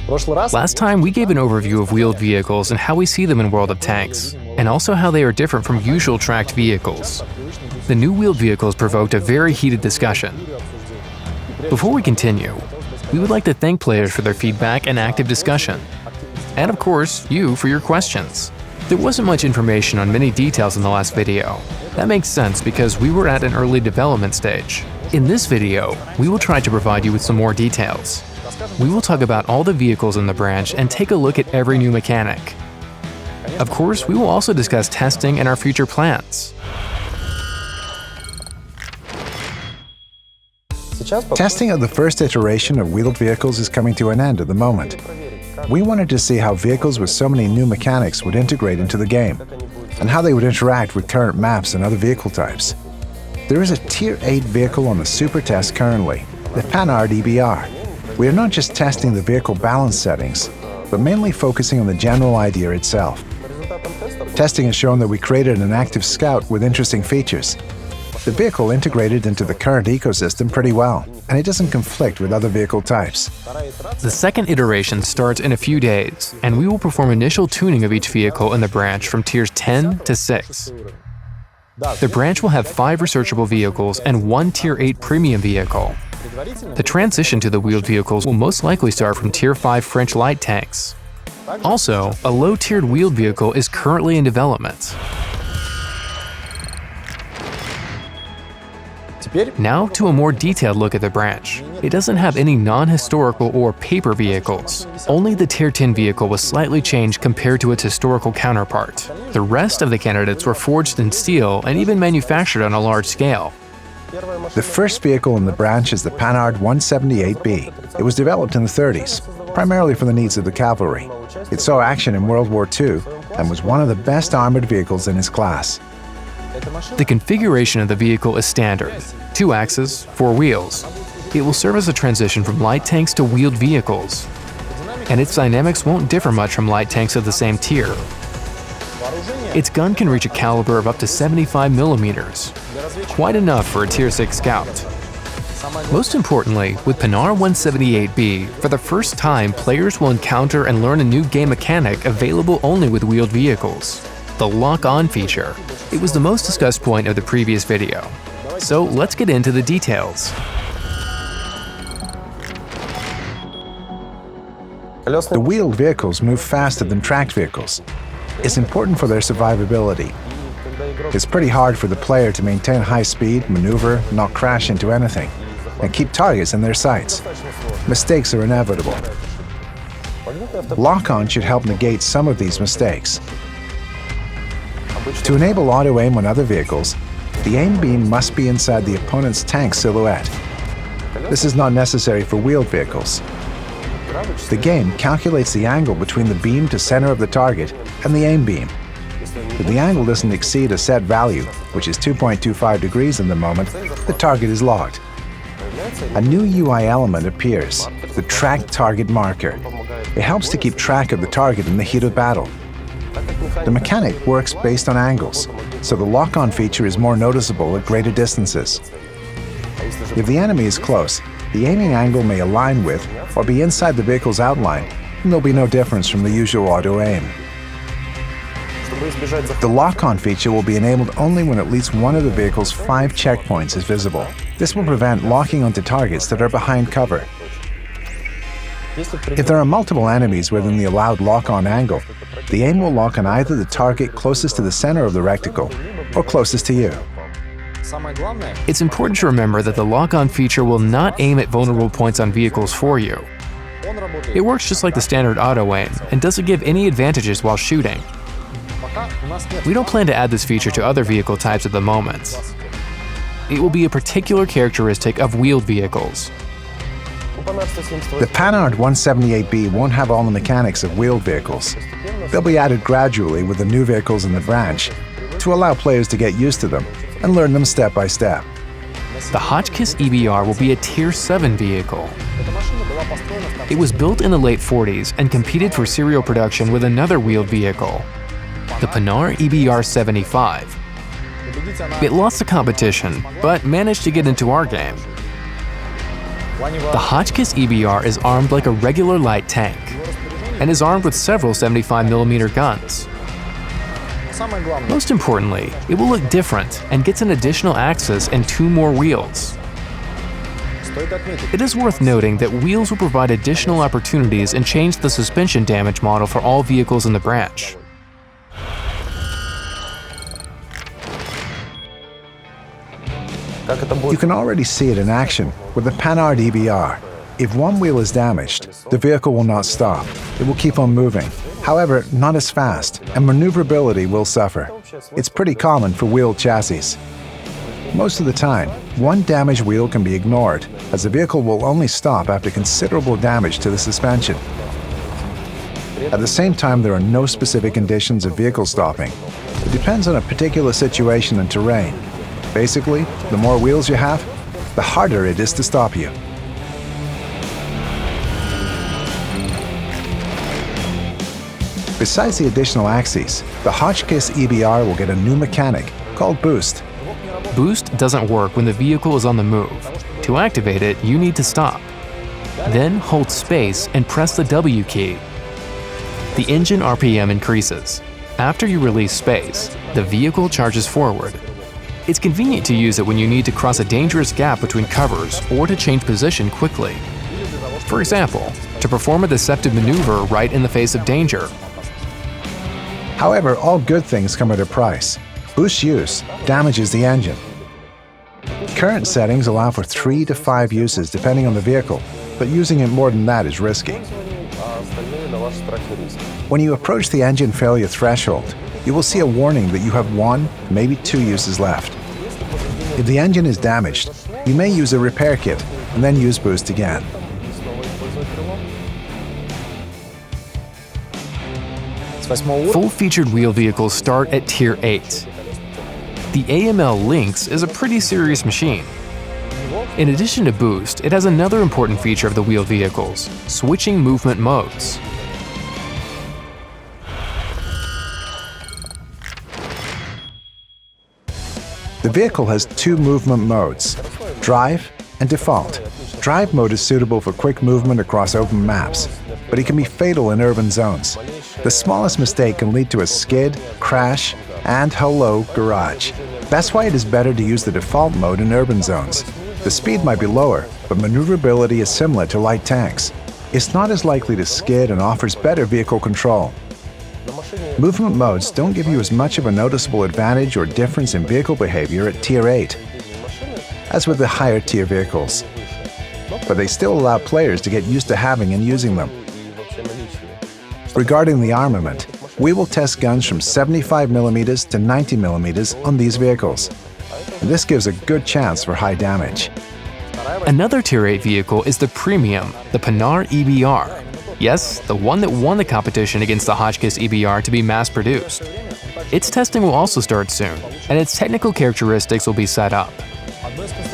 Last time, we gave an overview of wheeled vehicles and how we see them in World of Tanks, and also how they are different from usual tracked vehicles. The new wheeled vehicles provoked a very heated discussion. Before we continue, we would like to thank players for their feedback and active discussion. And of course, you for your questions. There wasn't much information on many details in the last video. That makes sense because we were at an early development stage. In this video, we will try to provide you with some more details. We will talk about all the vehicles in the branch and take a look at every new mechanic. Of course, we will also discuss testing and our future plans. Testing of the first iteration of wheeled vehicles is coming to an end at the moment. We wanted to see how vehicles with so many new mechanics would integrate into the game, and how they would interact with current maps and other vehicle types. There is a Tier 8 vehicle on the super test currently, the Panhard EBR. We are not just testing the vehicle balance settings, but mainly focusing on the general idea itself. Testing has shown that we created an active scout with interesting features. The vehicle integrated into the current ecosystem pretty well, and it doesn't conflict with other vehicle types. The second iteration starts in a few days, and we will perform initial tuning of each vehicle in the branch from tiers 10 to 6. The branch will have 5 researchable vehicles and 1 Tier 8 premium vehicle. The transition to the wheeled vehicles will most likely start from Tier 5 French light tanks. Also, a low-tiered wheeled vehicle is currently in development. Now to a more detailed look at the branch. It doesn't have any non-historical or paper vehicles. Only the Tier 10 vehicle was slightly changed compared to its historical counterpart. The rest of the candidates were forged in steel and even manufactured on a large scale. The first vehicle in the branch is the Panhard 178B. It was developed in the 30s, primarily for the needs of the cavalry. It saw action in World War II and was one of the best armored vehicles in its class. The configuration of the vehicle is standard: 2 axes, 4 wheels. It will serve as a transition from light tanks to wheeled vehicles, and its dynamics won't differ much from light tanks of the same tier. Its gun can reach a caliber of up to 75mm, quite enough for a Tier 6 scout. Most importantly, with Panora 178B, for the first time players will encounter and learn a new game mechanic available only with wheeled vehicles: the lock-on feature. It was the most discussed point of the previous video. So let's get into the details. The wheeled vehicles move faster than tracked vehicles. It's important for their survivability. It's pretty hard for the player to maintain high speed, maneuver, not crash into anything, and keep targets in their sights. Mistakes are inevitable. Lock-on should help negate some of these mistakes. To enable auto-aim on other vehicles, the aim beam must be inside the opponent's tank silhouette. This is not necessary for wheeled vehicles. The game calculates the angle between the beam to center of the target and the aim beam. If the angle doesn't exceed a set value, which is 2.25 degrees in the moment, the target is locked. A new UI element appears, the Track Target Marker. It helps to keep track of the target in the heat of battle. The mechanic works based on angles, so the lock-on feature is more noticeable at greater distances. If the enemy is close, the aiming angle may align with or be inside the vehicle's outline, and there'll be no difference from the usual auto-aim. The lock-on feature will be enabled only when at least one of the vehicle's 5 checkpoints is visible. This will prevent locking onto targets that are behind cover. If there are multiple enemies within the allowed lock-on angle, the aim will lock on either the target closest to the center of the reticle or closest to you. It's important to remember that the lock-on feature will not aim at vulnerable points on vehicles for you. It works just like the standard auto-aim and doesn't give any advantages while shooting. We don't plan to add this feature to other vehicle types at the moment. It will be a particular characteristic of wheeled vehicles. The Panhard 178B won't have all the mechanics of wheeled vehicles. They'll be added gradually with the new vehicles in the branch to allow players to get used to them and learn them step by step. The Hotchkiss EBR will be a Tier 7 vehicle. It was built in the late 40s and competed for serial production with another wheeled vehicle, the Panora Ebr 75. It lost the competition, but managed to get into our game. The Hotchkiss EBR is armed like a regular light tank and is armed with several 75mm guns. Most importantly, it will look different and gets an additional axis and 2 more wheels. It is worth noting that wheels will provide additional opportunities and change the suspension damage model for all vehicles in the branch. You can already see it in action with the Panhard EBR. If one wheel is damaged, the vehicle will not stop. It will keep on moving. However, not as fast, and maneuverability will suffer. It's pretty common for wheeled chassis. Most of the time, one damaged wheel can be ignored, as the vehicle will only stop after considerable damage to the suspension. At the same time, there are no specific conditions of vehicle stopping. It depends on a particular situation and terrain. Basically, the more wheels you have, the harder it is to stop you. Besides the additional axes, the Hotchkiss EBR will get a new mechanic called Boost. Boost doesn't work when the vehicle is on the move. To activate it, you need to stop. Then hold space and press the W key. The engine RPM increases. After you release space, the vehicle charges forward. It's convenient to use it when you need to cross a dangerous gap between covers or to change position quickly. For example, to perform a deceptive maneuver right in the face of danger. However, all good things come at a price. Boost use damages the engine. Current settings allow for 3 to 5 uses depending on the vehicle, but using it more than that is risky. When you approach the engine failure threshold, you will see a warning that you have 1, maybe 2 uses left. If the engine is damaged, you may use a repair kit and then use Boost again. Full-featured wheel vehicles start at Tier 8. The AML Lynx is a pretty serious machine. In addition to Boost, it has another important feature of the wheeled vehicles: switching movement modes. The vehicle has 2 movement modes: Drive and Default. Drive mode is suitable for quick movement across open maps, but it can be fatal in urban zones. The smallest mistake can lead to a skid, crash, and hello, garage. That's why it is better to use the default mode in urban zones. The speed might be lower, but maneuverability is similar to light tanks. It's not as likely to skid and offers better vehicle control. Movement modes don't give you as much of a noticeable advantage or difference in vehicle behavior at Tier 8 as with the higher tier vehicles, but they still allow players to get used to having and using them. Regarding the armament, we will test guns from 75mm to 90mm on these vehicles. This gives a good chance for high damage. Another Tier 8 vehicle is the premium, the Pinard EBR. Yes, the one that won the competition against the Hotchkiss EBR to be mass-produced. Its testing will also start soon, and its technical characteristics will be set up.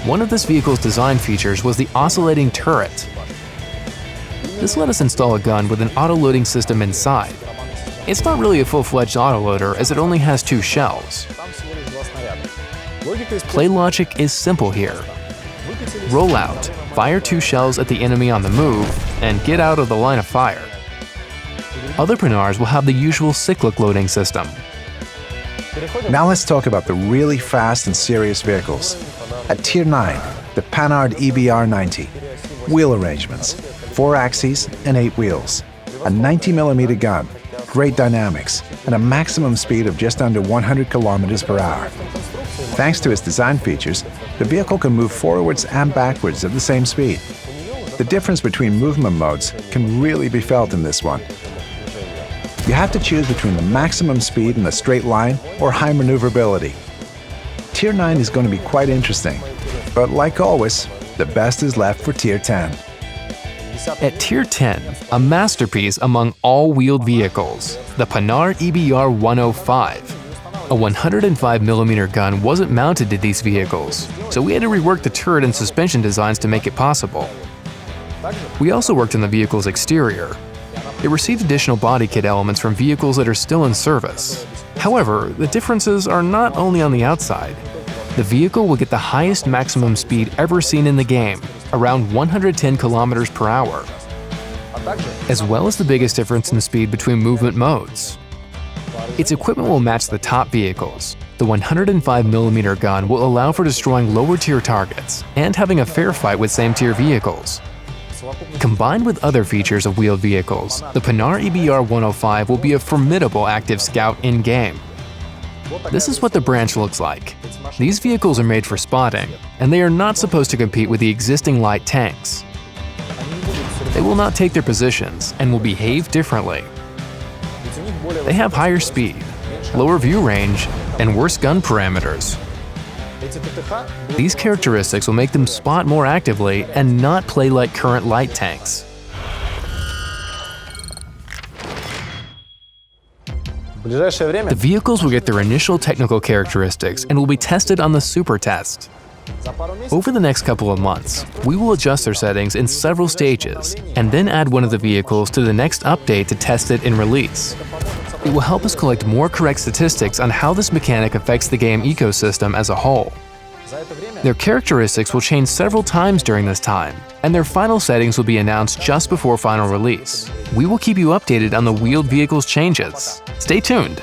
One of this vehicle's design features was the Oscillating Turret. This let us install a gun with an auto-loading system inside. It's not really a full-fledged autoloader as it only has 2 shells. Play logic is simple here. Roll out, fire 2 shells at the enemy on the move, and get out of the line of fire. Other Pinards will have the usual cyclic loading system. Now let's talk about the really fast and serious vehicles. At Tier 9, the Panhard EBR 90. Wheel arrangements: 4 axes and 8 wheels. A 90mm gun, great dynamics, and a maximum speed of just under 100 km per hour. Thanks to its design features, the vehicle can move forwards and backwards at the same speed. The difference between movement modes can really be felt in this one. You have to choose between the maximum speed in a straight line or high maneuverability. Tier 9 is going to be quite interesting, but like always, the best is left for Tier 10. At Tier 10, a masterpiece among all-wheeled vehicles, the Panora Ebr 105. A 105mm gun wasn't mounted to these vehicles, so we had to rework the turret and suspension designs to make it possible. We also worked on the vehicle's exterior. It received additional body kit elements from vehicles that are still in service. However, the differences are not only on the outside. The vehicle will get the highest maximum speed ever seen in the game, around 110 kilometers per hour, as well as the biggest difference in speed between movement modes. Its equipment will match the top vehicles. The 105mm gun will allow for destroying lower-tier targets and having a fair fight with same-tier vehicles. Combined with other features of wheeled vehicles, the Panora Ebr 105 will be a formidable active scout in-game. This is what the branch looks like. These vehicles are made for spotting, and they are not supposed to compete with the existing light tanks. They will not take their positions and will behave differently. They have higher speed, lower view range, and worse gun parameters. These characteristics will make them spot more actively and not play like current light tanks. The vehicles will get their initial technical characteristics and will be tested on the Super Test. Over the next couple of months, we will adjust their settings in several stages and then add one of the vehicles to the next update to test it in release. It will help us collect more correct statistics on how this mechanic affects the game ecosystem as a whole. Their characteristics will change several times during this time, and their final settings will be announced just before final release. We will keep you updated on the wheeled vehicles changes. Stay tuned!